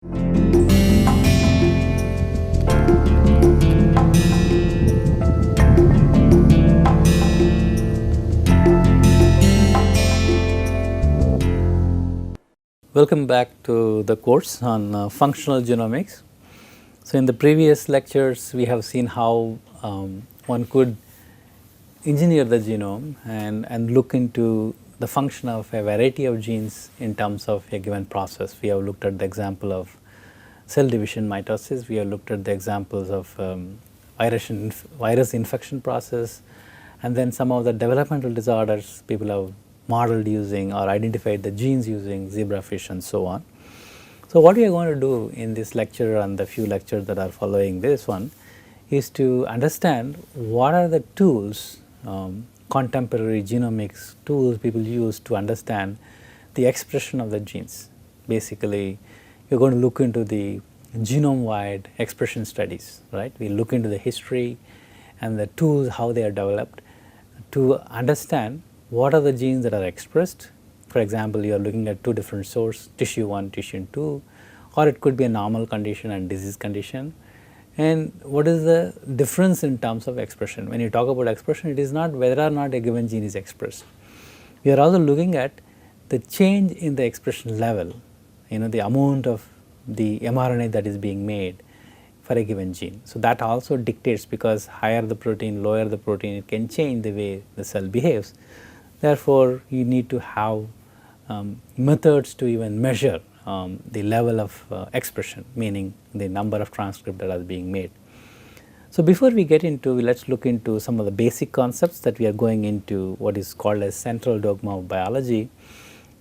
Welcome back to the course on functional genomics. So, in the previous lectures we have seen how one could engineer the genome and look into the function of a variety of genes in terms of a given process. We have looked at the example of cell division mitosis, we have looked at the examples of virus infection process, and then some of the developmental disorders people have modeled using or identified the genes using zebrafish and so on. So, what we are going to do in this lecture and the few lectures that are following this one is to understand what are the tools, contemporary genomics tools people use to understand the expression of the genes. Basically, we are going to look into the genome wide expression studies, right. We look into the history and the tools, how they are developed to understand what are the genes that are expressed. For example, you are looking at two different sources, tissue 1, tissue 2, or it could be a normal condition and disease condition. And what is the difference in terms of expression? When you talk about expression, it is not whether or not a given gene is expressed. We are also looking at the change in the expression level, the amount of the mRNA that is being made for a given gene. So, that also dictates, because higher the protein, lower the protein, it can change the way the cell behaves. Therefore, you need to have methods to even measure the level of expression, meaning the number of transcripts that are being made. So, before we get into, let us look into some of the basic concepts that we are going into what is called as central dogma of biology,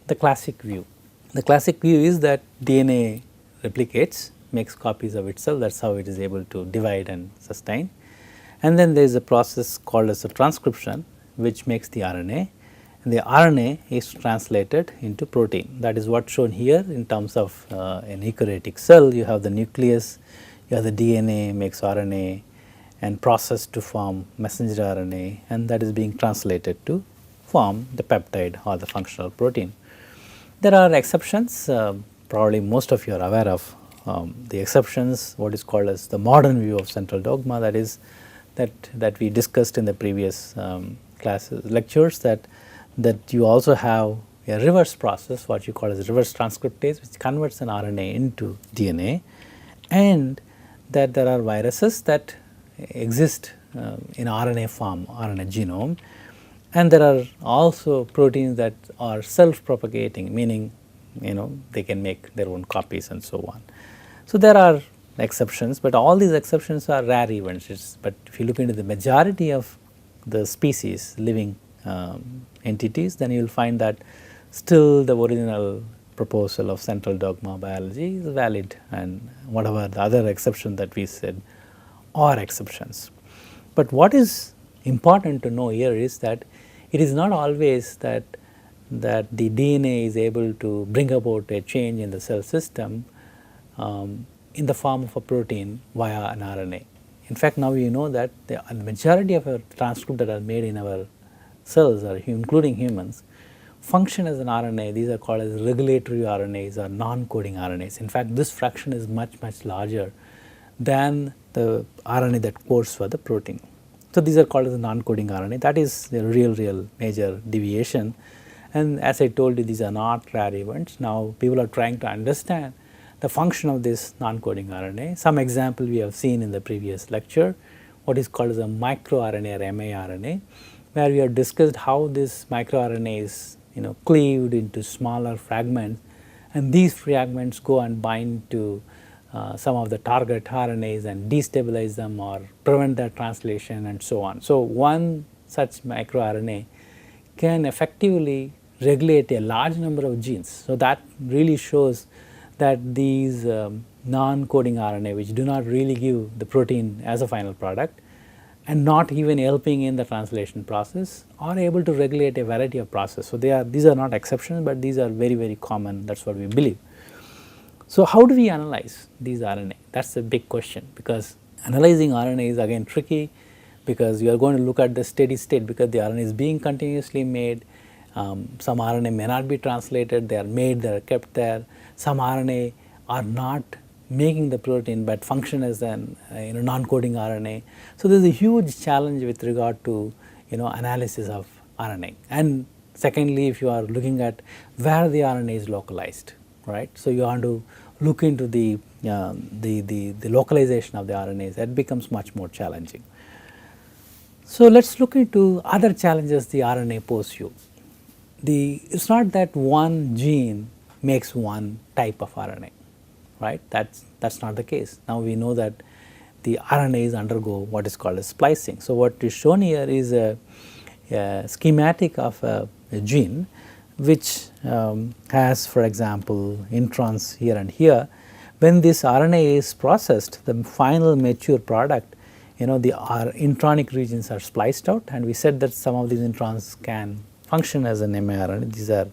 the classic view. The classic view is that DNA replicates, makes copies of itself, that is how it is able to divide and sustain. And then there is a process called as a transcription, which makes the RNA. The RNA is translated into protein. That is what shown here in terms of an eukaryotic cell. You have the nucleus, you have the DNA makes RNA and processed to form messenger RNA, and that is being translated to form the peptide or the functional protein. There are exceptions, probably most of you are aware of the exceptions, what is called as the modern view of central dogma, that is that we discussed in the previous lectures, that you also have a reverse process, what you call as reverse transcriptase, which converts an RNA into DNA, and that there are viruses that exist in RNA form, RNA genome, and there are also proteins that are self-propagating, meaning they can make their own copies and so on. So, there are exceptions, but all these exceptions are rare events. But if you look into the majority of the species living entities, then you will find that still the original proposal of central dogma biology is valid, and whatever the other exception that we said are exceptions. But what is important to know here is that it is not always that the DNA is able to bring about a change in the cell system in the form of a protein via an RNA. In fact, now you know that the majority of our transcripts that are made in our cells, or including humans, function as an RNA. These are called as regulatory RNAs or non-coding RNAs. In fact, this fraction is much larger than the RNA that codes for the protein. So, these are called as non-coding RNA. That is the real major deviation, and as I told you, these are not rare events. Now, people are trying to understand the function of this non-coding RNA. Some example we have seen in the previous lecture, what is called as a microRNA or miRNA, where we have discussed how this microRNA is cleaved into smaller fragments, and these fragments go and bind to some of the target RNAs and destabilize them or prevent their translation and so on. So, one such microRNA can effectively regulate a large number of genes. So, that really shows that these non-coding RNA, which do not really give the protein as a final product and not even helping in the translation process, are able to regulate a variety of processes. So, these are not exceptions, but these are very common, that is what we believe. So, how do we analyze these RNA? That is a big question, because analyzing RNA is again tricky, because you are going to look at the steady state, because the RNA is being continuously made. Some RNA may not be translated, they are made, they are kept there. Some RNA are not making the protein, but function as an non-coding RNA. So there is a huge challenge with regard to analysis of RNA. And secondly, if you are looking at where the RNA is localized, right? So you want to look into the localization of the RNAs. That becomes much more challenging. So let us look into other challenges the RNA pose you. It's not that one gene makes one type of RNA, right? That's not the case. Now we know that the RNAs undergo what is called as splicing. So what is shown here is a schematic of a gene which has, for example, introns here and here. When this RNA is processed, the final mature product, our intronic regions are spliced out, and we said that some of these introns can function as an mRNA. These are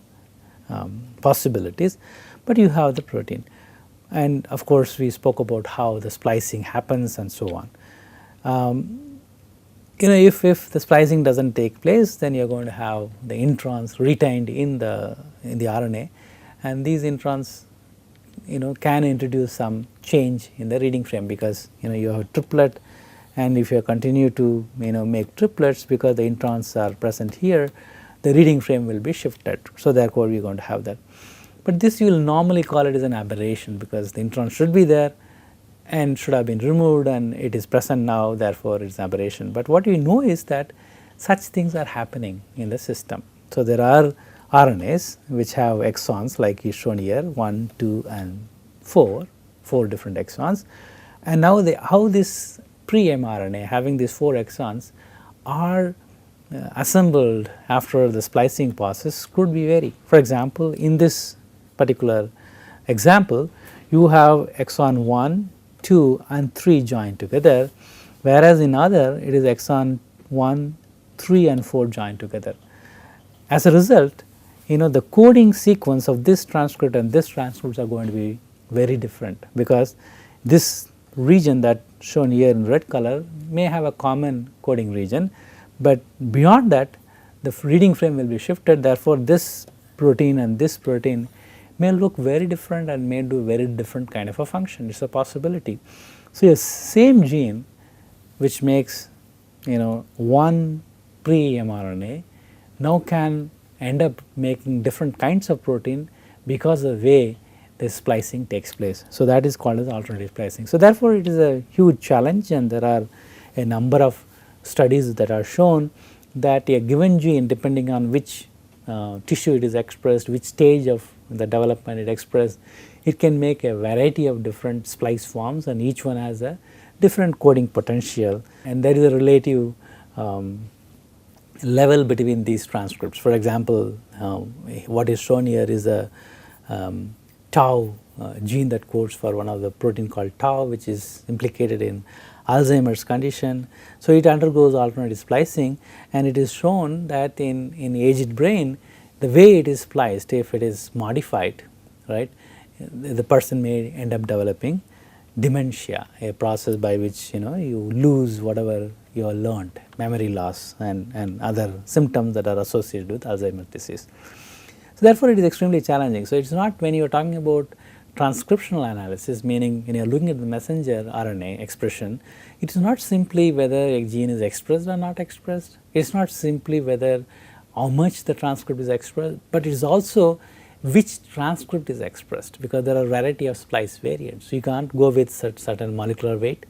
possibilities, but you have the protein. And of course, we spoke about how the splicing happens and so on. If the splicing does not take place, then you are going to have the introns retained in the RNA, and these introns can introduce some change in the reading frame, because you have a triplet, and if you continue to make triplets, because the introns are present here, the reading frame will be shifted. So therefore, we are going to have that. But this you will normally call it as an aberration, because the intron should be there and should have been removed, and it is present now, therefore it is an aberration. But what we know is that such things are happening in the system. So there are RNAs which have exons like is shown here, 1, 2 and 4 different exons, and now how this pre-mRNA having these 4 exons are assembled after the splicing process could be vary. For example, in this particular example, you have exon 1, 2 and 3 joined together, whereas in other it is exon 1, 3 and 4 joined together. As a result, the coding sequence of this transcript and this transcripts are going to be very different, because this region that shown here in red color may have a common coding region, but beyond that the reading frame will be shifted. Therefore, this protein and this protein may look very different and may do very different kind of a function. It is a possibility. So, a same gene which makes one pre-mRNA now can end up making different kinds of protein because of the way the splicing takes place. So, that is called as alternative splicing. So, therefore, it is a huge challenge, and there are a number of studies that are shown that a given gene, depending on which tissue it is expressed, which stage of the development it expressed, it can make a variety of different splice forms, and each one has a different coding potential, and there is a relative level between these transcripts. For example, what is shown here is a tau gene that codes for one of the protein called tau, which is implicated in Alzheimer's condition. So, it undergoes alternative splicing, and it is shown that in aged brain, the way it is spliced, if it is modified, right, the person may end up developing dementia, a process by which you lose whatever you have learned, memory loss and other symptoms that are associated with Alzheimer's disease. So, therefore, it is extremely challenging. So, it is not when you are talking about transcriptional analysis, meaning when you are looking at the messenger RNA expression, it is not simply whether a gene is expressed or not expressed, it is not simply whether how much the transcript is expressed, but it is also which transcript is expressed, because there are a variety of splice variants. So, you cannot go with certain molecular weight,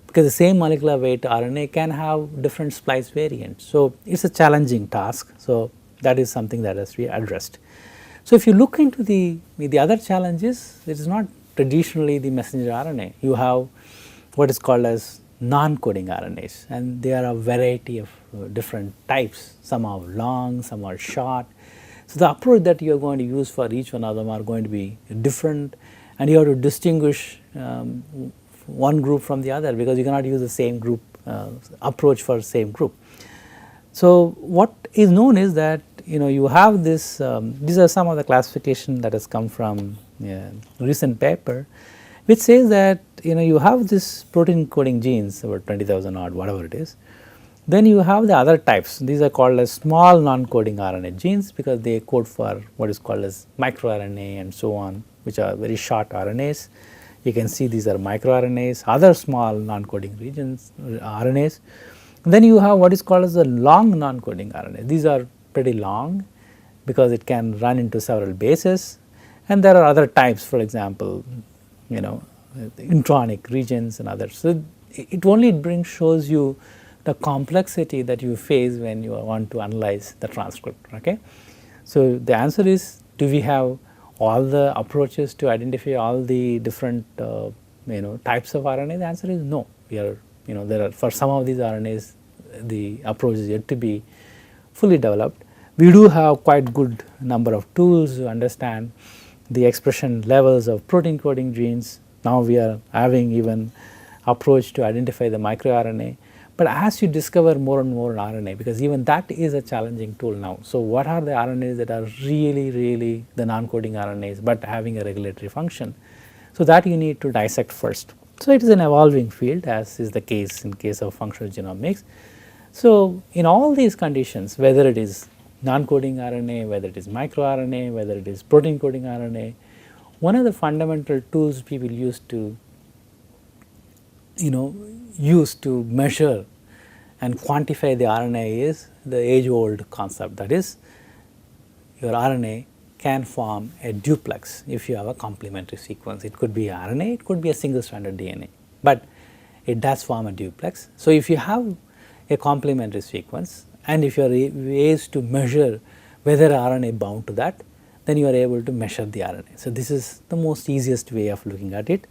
because the same molecular weight RNA can have different splice variants. So, it is a challenging task. So, that is something that has to be addressed. So, if you look into the other challenges, it is not traditionally the messenger RNA. You have what is called as non-coding RNAs, and there are a variety of different types. Some are long, some are short. So, the approach that you are going to use for each one of them are going to be different, and you have to distinguish one group from the other, because you cannot use the same group approach for same group. So, what is known is that you have this, these are some of the classification that has come from a recent paper, which says that you have this protein coding genes, about 20,000 odd, whatever it is. Then you have the other types. These are called as small non-coding RNA genes, because they code for what is called as microRNA and so on. which are very short RNAs. You can see these are microRNAs, other small non-coding regions, RNAs. Then you have what is called as the long non-coding RNA. These are pretty long because it can run into several bases, and there are other types, for example, intronic regions and others. So it only shows you the complexity that you face when you want to analyze the transcript. Okay, so the answer is, do we have all the approaches to identify all the different types of RNA? The answer is no. We are there are, for some of these RNAs, the approach is yet to be fully developed. We do have quite good number of tools to understand the expression levels of protein coding genes. Now we are having even approach to identify the microRNA. But as you discover more and more RNA, because even that is a challenging tool now. So what are the RNAs that are really the non-coding RNAs but having a regulatory function? So that you need to dissect first. So it is an evolving field, as is the case in case of functional genomics. So in all these conditions, whether it is non-coding RNA, whether it is microRNA, whether it is protein coding RNA, one of the fundamental tools people use to measure and quantify the RNA is the age-old concept, that is, your RNA can form a duplex if you have a complementary sequence. It could be RNA, it could be a single-stranded DNA, but it does form a duplex. So if you have a complementary sequence, and if you are ways to measure whether RNA bound to that, then you are able to measure the RNA. So this is the most easiest way of looking at it.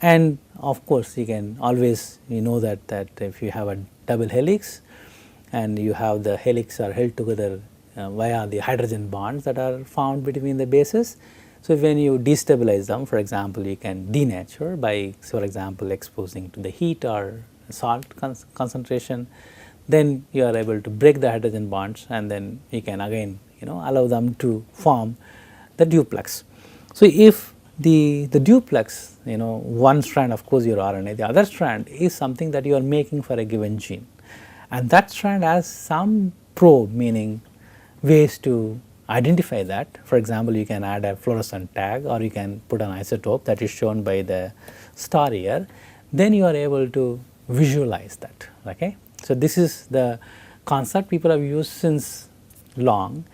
And of course, you can always that if you have a double helix and you have the helix are held together via the hydrogen bonds that are found between the bases. So when you destabilize them, for example, you can denature by, for example, exposing to the heat or salt concentration, then you are able to break the hydrogen bonds, and then you can again allow them to form the duplex. So if the duplex, one strand, of course, your RNA, the other strand is something that you are making for a given gene, and that strand has some probe, meaning ways to identify that. For example, you can add a fluorescent tag, or you can put an isotope that is shown by the star here. Then you are able to visualize that. Okay, so this is the concept people have used since long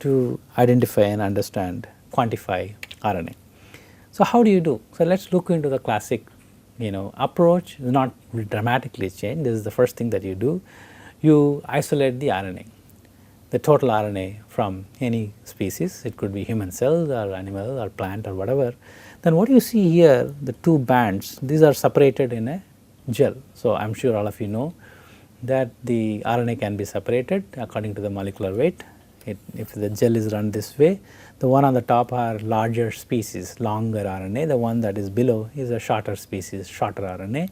to identify and understand, quantify RNA. So how do you do? So let's look into the classic, approach. It's not dramatically changed. This is the first thing that you do. You isolate the RNA, the total RNA from any species. It could be human cells or animal or plant or whatever. Then what you see here, the two bands, these are separated in a gel. So I'm sure all of you know that the RNA can be separated according to the molecular weight. If the gel is run this way, the one on the top are larger species, longer RNA, the one that is below is a shorter species, shorter RNA.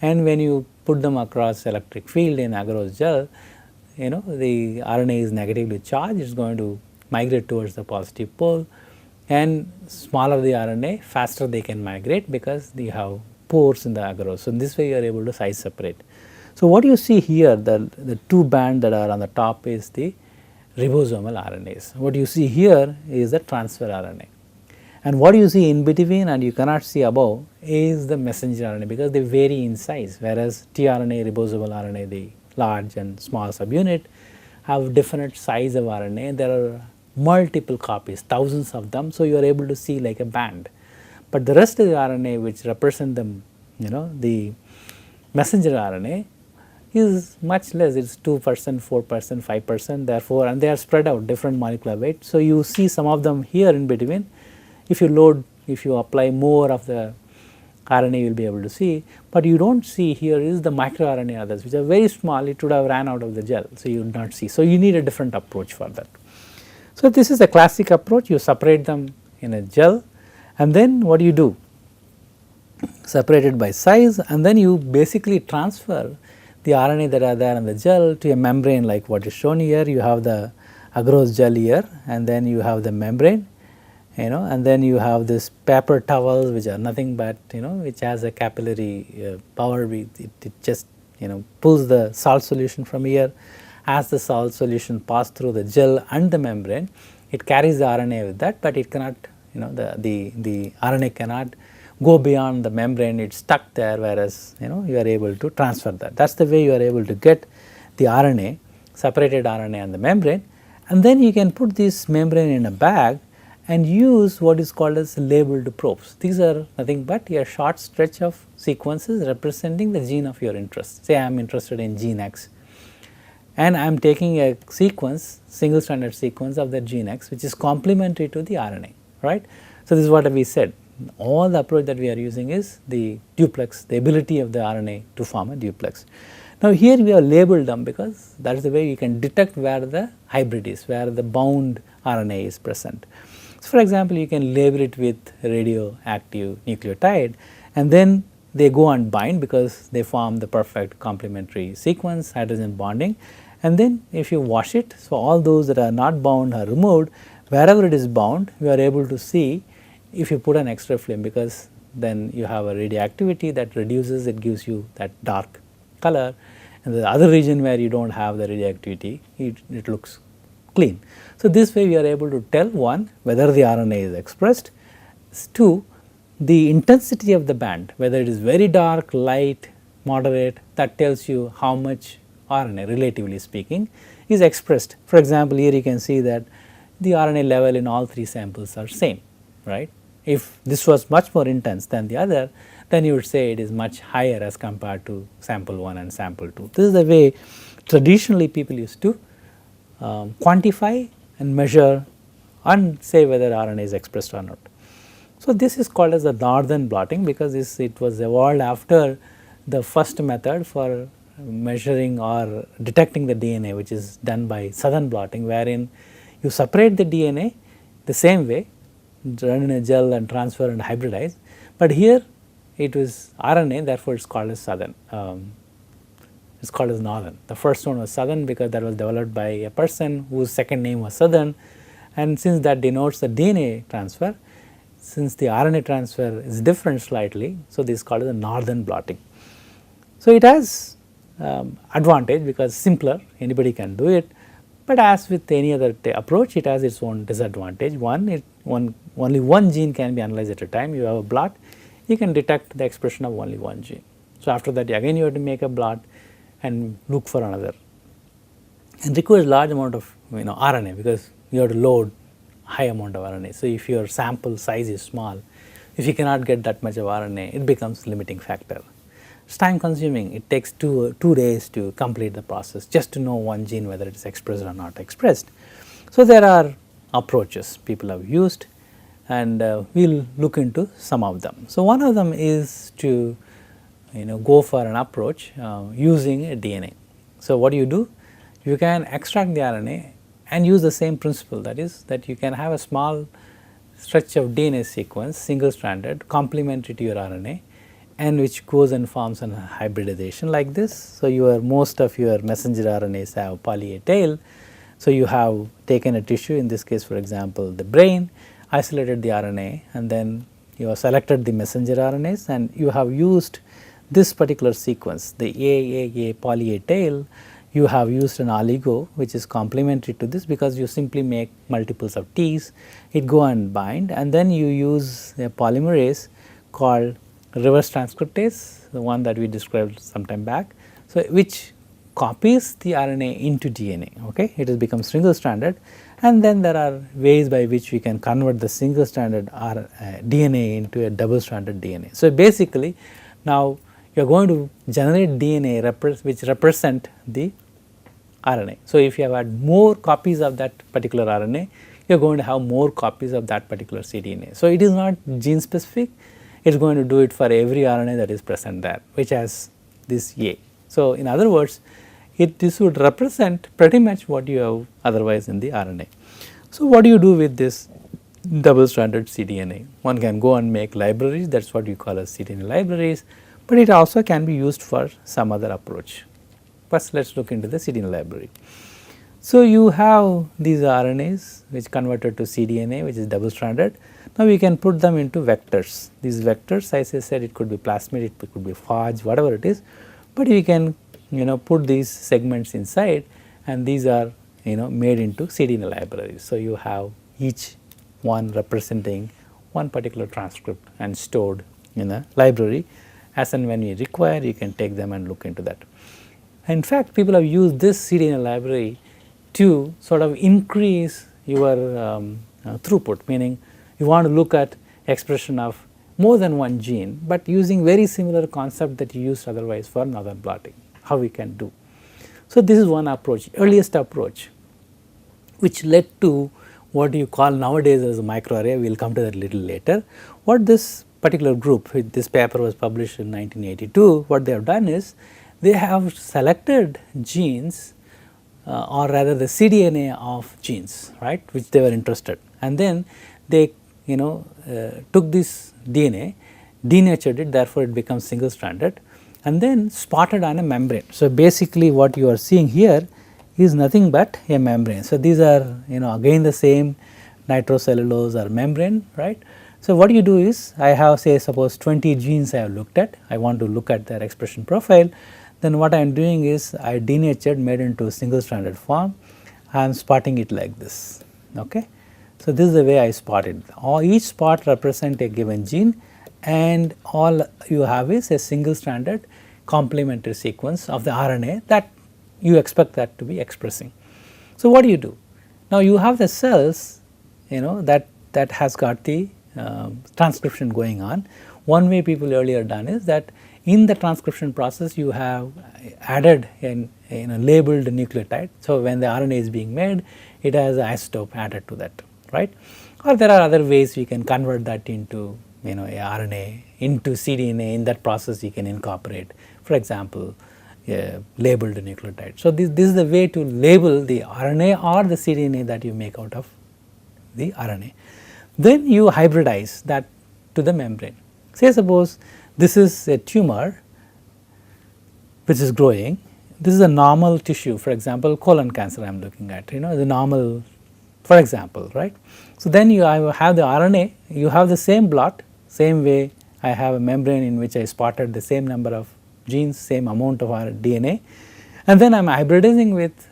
And when you put them across electric field in agarose gel, the RNA is negatively charged, it is going to migrate towards the positive pole, and smaller the RNA, faster they can migrate because they have pores in the agarose. So in this way you are able to size separate. So what you see here, the two bands that are on the top is the ribosomal RNAs. What you see here is the transfer RNA, and what you see in between and you cannot see above is the messenger RNA, because they vary in size, whereas tRNA, ribosomal RNA, the large and small subunit, have different size of RNA. There are multiple copies, thousands of them, so you are able to see like a band. But the rest of the RNA which represent them, the messenger RNA, is much less. It is 2%, 4%, 5%, therefore, and they are spread out different molecular weight. So you see some of them here in between. If you apply more of the RNA, you will be able to see, but you don't see here is the microRNA others, which are very small. It would have ran out of the gel, so you would not see. So you need a different approach for that. So this is a classic approach. You separate them in a gel, and then what do you do? Separate it by size, and then you basically transfer the RNA that are there in the gel to a membrane like what is shown here. You have the agarose gel here, and then you have the membrane, and then you have this paper towels, which are nothing but which has a capillary power. It just pulls the salt solution from here. As the salt solution passes through the gel and the membrane, it carries the RNA with that, but it cannot the RNA cannot go beyond the membrane, it is stuck there, whereas you are able to transfer that. That is the way you are able to get the RNA, separated RNA on the membrane, and then you can put this membrane in a bag and use what is called as labeled probes. These are nothing but a short stretch of sequences representing the gene of your interest. Say I am interested in gene X, and I am taking a sequence, single stranded sequence of that gene X, which is complementary to the RNA, right. So, this is what we said. All the approach that we are using is the duplex, the ability of the RNA to form a duplex. Now, here we have labeled them because that is the way you can detect where the hybrid is, where the bound RNA is present. So, for example, you can label it with radioactive nucleotide, and then they go and bind because they form the perfect complementary sequence, hydrogen bonding, and then if you wash it, so all those that are not bound are removed. Wherever it is bound, we are able to see if you put an extra film, because then you have a radioactivity that reduces, it gives you that dark color, and the other region where you do not have the radioactivity, it looks clean. So, this way we are able to tell, one, whether the RNA is expressed, two, the intensity of the band, whether it is very dark, light, moderate, that tells you how much RNA, relatively speaking, is expressed. For example, here you can see that the RNA level in all three samples are same, right. If this was much more intense than the other, then you would say it is much higher as compared to sample 1 and sample 2. This is the way traditionally people used to quantify and measure and say whether RNA is expressed or not. So, this is called as the northern blotting because it was evolved after the first method for measuring or detecting the DNA, which is done by southern blotting, wherein you separate the DNA the same way, run in a gel and transfer and hybridize, but here it was RNA, therefore it is called as southern, it is called as northern. The first one was southern because that was developed by a person whose second name was southern, and since that denotes the DNA transfer, since the RNA transfer is different slightly, so this is called as the northern blotting. So, it has advantage because simpler, anybody can do it, but as with any other approach, it has its own disadvantage. One, only one gene can be analyzed at a time. You have a blot, you can detect the expression of only one gene. So, after that again you have to make a blot and look for another, and requires large amount of RNA because you have to load high amount of RNA. So, if your sample size is small, if you cannot get that much of RNA, it becomes limiting factor. It is time consuming, it takes two days to complete the process just to know one gene whether it is expressed or not expressed. So, there are approaches people have used, and we will look into some of them. So, one of them is to go for an approach using a DNA. So, what do? You can extract the RNA and use the same principle, that is that you can have a small stretch of DNA sequence, single stranded, complementary to your RNA, and which goes and forms a hybridization like this. So, most of your messenger RNAs have poly A tail. So, you have taken a tissue, in this case for example the brain, isolated the RNA, and then you have selected the messenger RNAs, and you have used this particular sequence, the A poly A tail. You have used an oligo which is complementary to this because you simply make multiples of T's, it go and bind, and then you use a polymerase called reverse transcriptase, the one that we described some time back. So, which copies the RNA into DNA, okay, it has become single stranded, and then there are ways by which we can convert the single stranded DNA into a double stranded DNA. So, basically now you are going to generate DNA which represent the RNA. So, if you have had more copies of that particular RNA, you are going to have more copies of that particular cDNA. So, it is not gene specific, it is going to do it for every RNA that is present there, which has this A. So, in other words, this would represent pretty much what you have otherwise in the RNA. So, what do you do with this double stranded cDNA? One can go and make libraries, that is what you call as cDNA libraries, but it also can be used for some other approach. First, let us look into the cDNA library. So, you have these RNAs which converted to cDNA, which is double stranded. Now, we can put them into vectors. These vectors, as I said, it could be plasmid, it could be phage, whatever it is, but we can put these segments inside, and these are made into cDNA libraries. So, you have each one representing one particular transcript and stored in a library. As and when you require, you can take them and look into that. In fact, people have used this cDNA library to sort of increase your throughput, meaning you want to look at expression of more than one gene, but using very similar concept that you used otherwise for northern blotting, how we can do. So, this is one approach, earliest approach, which led to what you call nowadays as a microarray. We will come to that a little later. What this particular group, this paper was published in 1982, what they have done is they have selected genes or rather the cDNA of genes, right, which they were interested, and then they took this DNA, denatured it, therefore it becomes single stranded, and then spotted on a membrane. So, basically what you are seeing here is nothing but a membrane. So, these are again the same nitrocellulose or membrane, right. So, what you do is I have say suppose 20 genes I have looked at, I want to look at their expression profile, then what I am doing is I denatured, made into single stranded form, I am spotting it like this. Okay. So, this is the way I spot it. Each spot represents a given gene, and all you have is a single stranded complementary sequence of the RNA that you expect that to be expressing. So, what do you do? Now, you have the cells that has got the transcription going on. One way people earlier done is that in the transcription process you have added a labeled nucleotide. So, when the RNA is being made, it has an isotope added to that, right. Or there are other ways we can convert that into a RNA into cDNA. In that process you can incorporate, for example, labeled nucleotide. So, this is the way to label the RNA or the cDNA that you make out of the RNA. Then you hybridize that to the membrane. Say suppose this is a tumor which is growing, this is a normal tissue, for example colon cancer I am looking at, the normal, for example, right. So, then you have the RNA, you have the same blot, same way I have a membrane in which I spotted the same number of genes, same amount of DNA, and then I am hybridizing with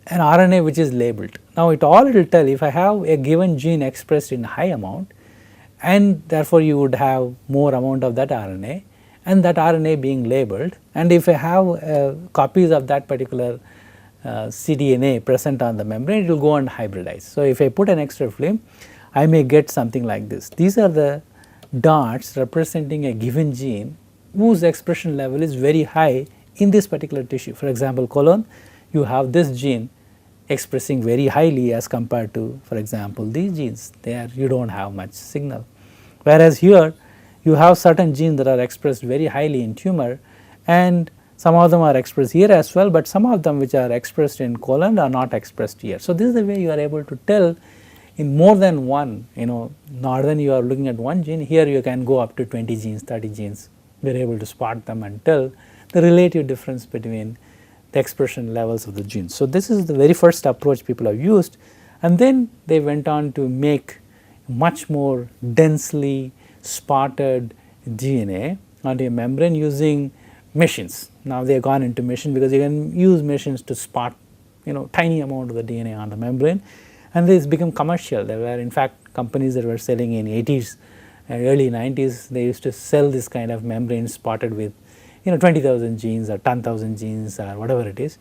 an RNA which is labeled. Now, it will tell if I have a given gene expressed in high amount, and therefore you would have more amount of that RNA, and that RNA being labeled, and if I have copies of that particular cDNA present on the membrane, it will go and hybridize. So, if I put an extra film, I may get something like this. These are the dots representing a given gene whose expression level is very high in this particular tissue. For example, colon, you have this gene expressing very highly as compared to, for example, these genes, there you do not have much signal. Whereas here you have certain genes that are expressed very highly in tumor, and some of them are expressed here as well, but some of them which are expressed in colon are not expressed here. So, this is the way you are able to tell in more than one, rather than you are looking at one gene, here you can go up to 20 genes, 30 genes, we are able to spot them and tell the relative difference between the expression levels of the genes. So, this is the very first approach people have used, and then they went on to make much more densely spotted DNA onto a membrane using machines. Now, they have gone into machine because you can use machines to spot tiny amount of the DNA on the membrane, and this become commercial. There were in fact companies that were selling in 80s and early 90s, they used to sell this kind of membrane spotted with 20,000 genes or 10,000 genes or whatever it is.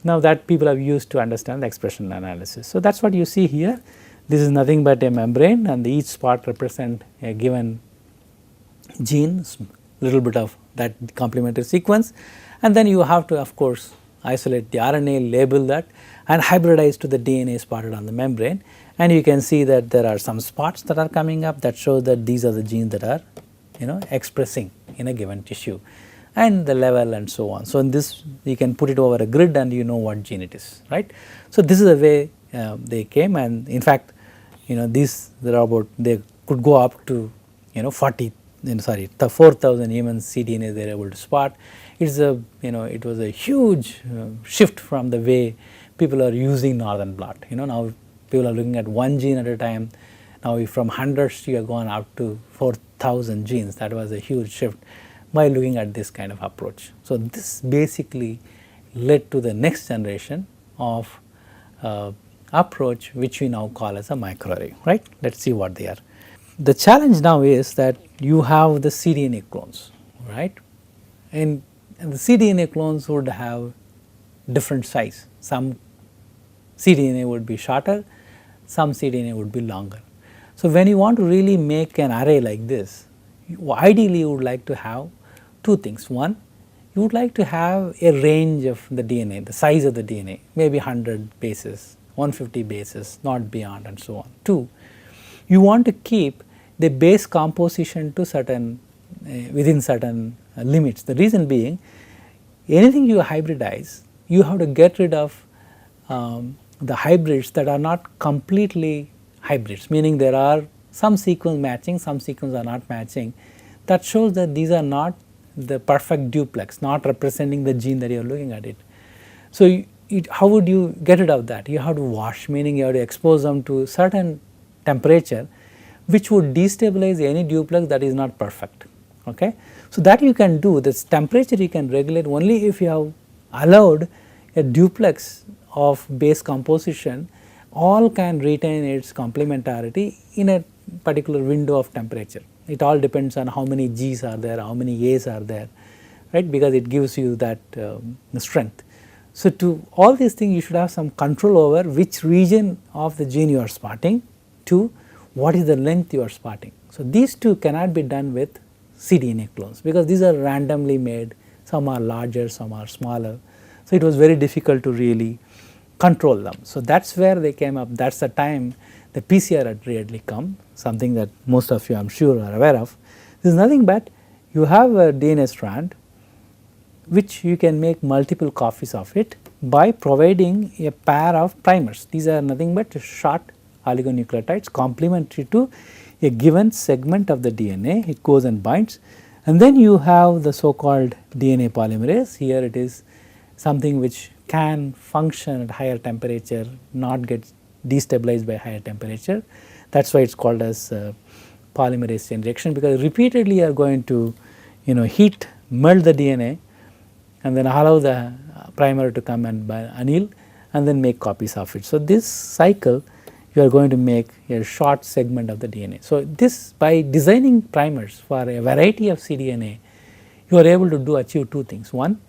Now, that people have used to understand the expression analysis. So, that is what you see here. This is nothing but a membrane, and each spot represent a given gene, little bit of that complementary sequence, and then you have to of course isolate the RNA, label that, and hybridize to the DNA spotted on the membrane, and you can see that there are some spots that are coming up that show that these are the genes that are expressing in a given tissue, and the level and so on. So, in this you can put it over a grid and you know what gene it is, right. So, this is the way they came, and in fact these there are about, they could go up to 4,000 human cDNA they are able to spot. It's a it was a huge shift from the way people are using northern blot. Now people are looking at one gene at a time. Now, from hundreds you have gone up to 4,000 genes. That was a huge shift by looking at this kind of approach. So, this basically led to the next generation of approach which we now call as a microarray, right. Let us see what they are. the challenge now is that you have the cDNA clones, right, and the cDNA clones would have different size. Some cDNA would be shorter, some cDNA would be longer. So, when you want to really make an array like this, ideally you would like to have two things. One, you would like to have a range of the DNA, the size of the DNA, maybe 100 bases, 150 bases, not beyond, and so on. Two, you want to keep the base composition to certain within certain limits. The reason being, anything you hybridize, you have to get rid of the hybrids that are not completely hybrids, meaning there are some sequence matching, some sequence are not matching. That shows that these are not the perfect duplex, not representing the gene that you are looking at it. So, how would you get rid of that? You have to wash, meaning you have to expose them to certain temperature which would destabilize any duplex that is not perfect. Okay? So, that you can do, this temperature you can regulate only if you have allowed a duplex of base composition all can retain its complementarity in a particular window of temperature. It all depends on how many G's are there, how many A's are there, right, because it gives you that strength. So, to all these things you should have some control over which region of the gene you are spotting, to what is the length you are spotting. So, these two cannot be done with cDNA clones, because these are randomly made, some are larger, some are smaller. So, it was very difficult to really control them. So, that is where they came up, that is the time the PCR had really come, something that most of you I am sure are aware of. This is nothing but you have a DNA strand which you can make multiple copies of it by providing a pair of primers. These are nothing but short oligonucleotides complementary to a given segment of the DNA, it goes and binds, and then you have the so called DNA polymerase. Here it is something which can function at higher temperature, not get destabilized by higher temperature. That is why it is called as polymerase chain reaction, because repeatedly you are going to heat, melt the DNA and then allow the primer to come and anneal and then make copies of it. So, this cycle you are going to make a short segment of the DNA. So, this by designing primers for a variety of cDNA, you are able to achieve two things. One,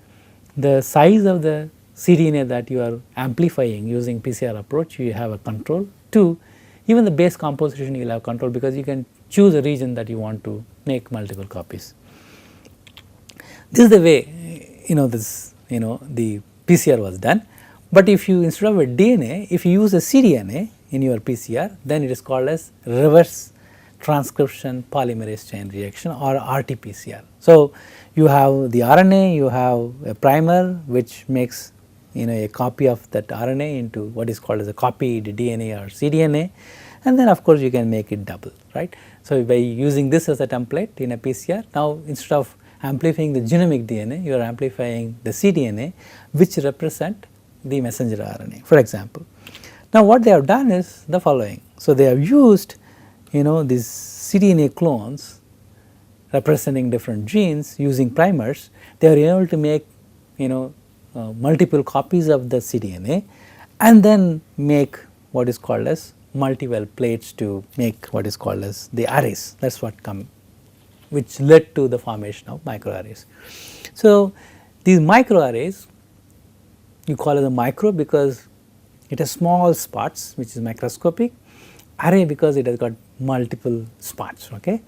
the size of the cDNA that you are amplifying using PCR approach, you have a control. Two, even the base composition you will have control, because you can choose a region that you want to make multiple copies. This is the way the PCR was done. But if you, instead of a DNA, if you use a cDNA in your PCR, then it is called as reverse transcription polymerase chain reaction, or RT-PCR. So, you have the RNA, you have a primer which makes a copy of that RNA into what is called as a copied DNA or cDNA, and then of course you can make it double, right. So, by using this as a template in a PCR, now instead of amplifying the genomic DNA, you are amplifying the cDNA which represent the messenger RNA, for example. Now, what they have done is the following. So, they have used these cDNA clones representing different genes using primers. They are able to make multiple copies of the cDNA and then make what is called as multi-well plates to make what is called as the arrays. That is what which led to the formation of microarrays. So, these microarrays you call it a micro because it has small spots which is microscopic, array because it has got multiple spots. Okay?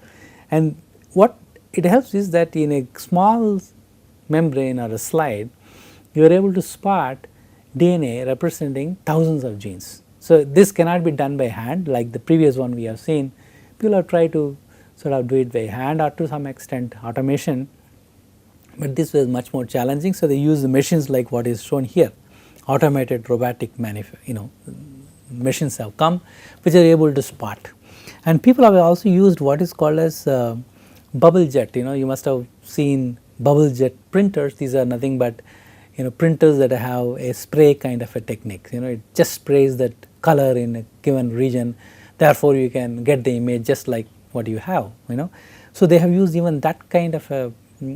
And what it helps is that in a small membrane or a slide, you are able to spot DNA representing thousands of genes. So, this cannot be done by hand like the previous one we have seen. People have tried to sort of do it by hand or to some extent automation, but this was much more challenging. So, they use the machines like what is shown here, automated robotic machines have come which are able to spot. And people have also used what is called as bubble jet. You must have seen bubble jet printers. These are nothing but printers that have a spray kind of a technique. It just sprays that color in a given region, therefore you can get the image just like what you have. So, they have used even that kind of a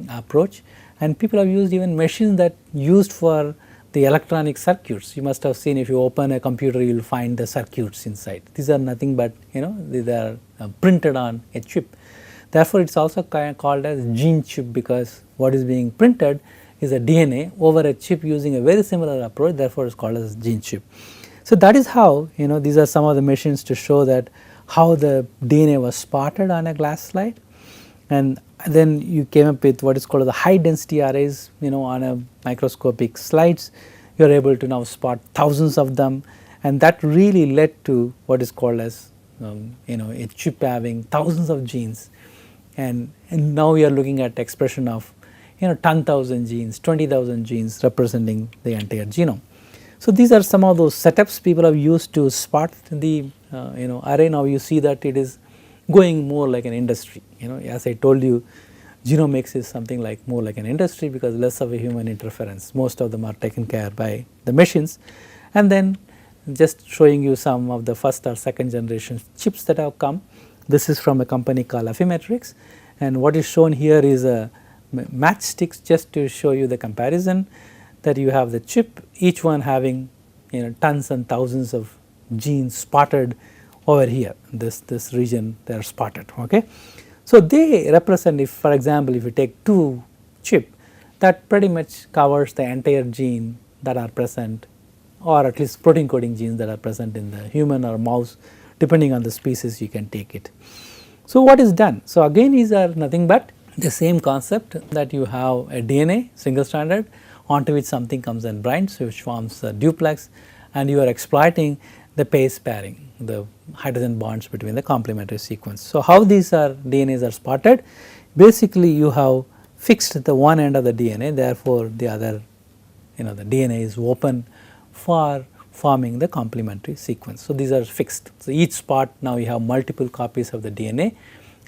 approach, and people have used even machines that used for the electronic circuits. You must have seen, if you open a computer, you will find the circuits inside. These are nothing but, these are printed on a chip. Therefore, it is also called as gene chip, because what is being printed is a DNA over a chip using a very similar approach. Therefore, it is called as gene chip. So, that is how, these are some of the machines to show that how the DNA was spotted on a glass slide. And then you came up with what is called the high density arrays, on a microscopic slides. You are able to now spot thousands of them, and that really led to what is called as a chip having thousands of genes, and now you are looking at expression of 10,000 genes, 20,000 genes representing the entire genome. So, these are some of those setups people have used to spot the array. Now, you see that it is going more like an industry. As I told you, genomics is something like more like an industry, because less of a human interference. Most of them are taken care by the machines. And then just showing you some of the first or second generation chips that have come. This is from a company called Affymetrix, and what is shown here is a matchsticks, just to show you the comparison, that you have the chip, each one having tons and thousands of genes spotted over here, this region they are spotted. Okay. So, they represent, if for example, if you take 2 chip, that pretty much covers the entire gene that are present, or at least protein coding genes that are present in the human or mouse, depending on the species you can take it. So, what is done? So, again these are nothing but the same concept, that you have a DNA single stranded onto which something comes and binds, which forms a duplex, and you are exploiting the base pairing, the hydrogen bonds between the complementary sequence. So, how these DNAs are spotted? Basically, you have fixed the one end of the DNA, therefore, the other, the DNA is open for forming the complementary sequence. So, these are fixed. So, each spot, now you have multiple copies of the DNA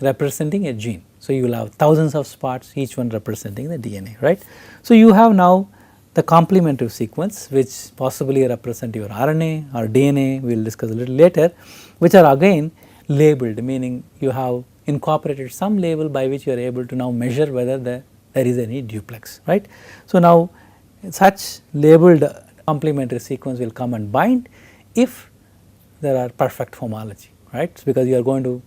representing a gene. So, you will have thousands of spots, each one representing the DNA, right. So, you have now the complementary sequence, which possibly represent your RNA or DNA, we will discuss a little later, which are again labeled, meaning you have incorporated some label by which you are able to now measure whether there is any duplex, right. So, now such labeled complementary sequence will come and bind if there are perfect homology, right. So, because you are going to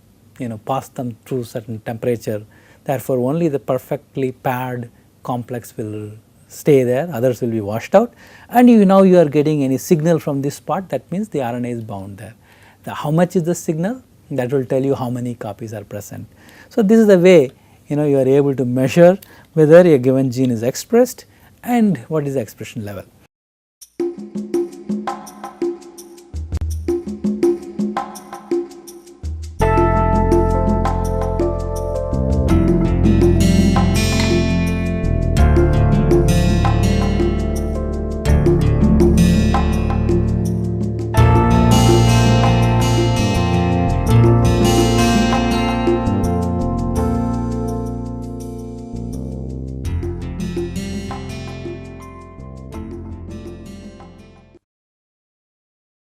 pass them through certain temperature, therefore, only the perfectly paired complex will stay there, others will be washed out, and now you are getting any signal from this spot, that means the RNA is bound there. How much is the signal? That will tell you how many copies are present. So, this is the way you are able to measure whether a given gene is expressed and what is the expression level.